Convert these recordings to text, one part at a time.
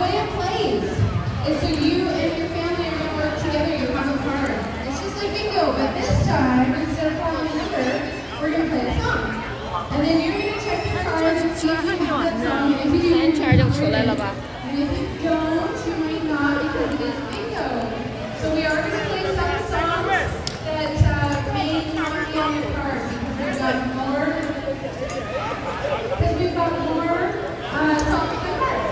way it plays is so you and your family are going to work together. You have a card. It's just like bingo, but this time, instead of calling a number, we're going to play a song. And then you're going to check your card and see if you have that song. And if you do, and if you don't, you might not because it is bingo. So we are going to play some songs that may not be on your card because we've got more songs on the card.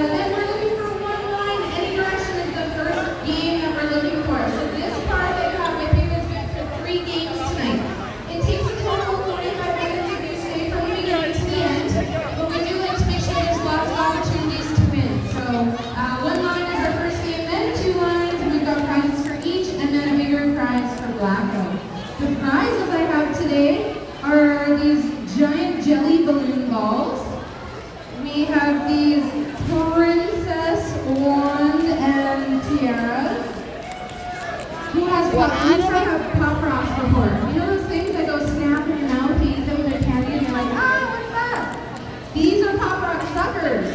Then we're looking for one line. Any direction is the first game that we're looking for. So this card that you have with you is good for 3 games tonight. It takes a total of 45 minutes if you stay from the beginning to the end. But we do like to make sure there's lots of opportunities to win. So one line is our first game, then 2 lines, and we've got prizes for each, and then a bigger prize for Blacko. The prizes I have today are these giant jelly balloon balls. We have these princess wand and tiaras. Who has pop rocks before? You know those things that go snap in your mouth, you eat them with a candy, and you're like, ah, what's that? These are pop rock suckers.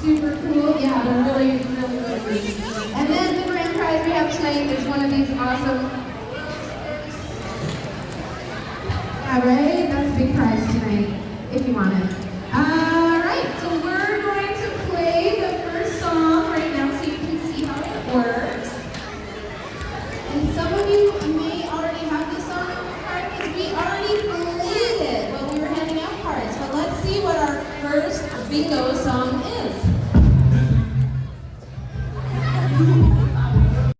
Super cool. Yeah, they're really, really good. And then the grand prize we have tonight is one of these awesome. Yeah, right? That's a big prize tonight, if you want it. Alright, so we're going to play the first song right now so you can see how it works. And some of you may already have this song on your card because we already played it while we were handing out cards. But let's see what our first bingo song is.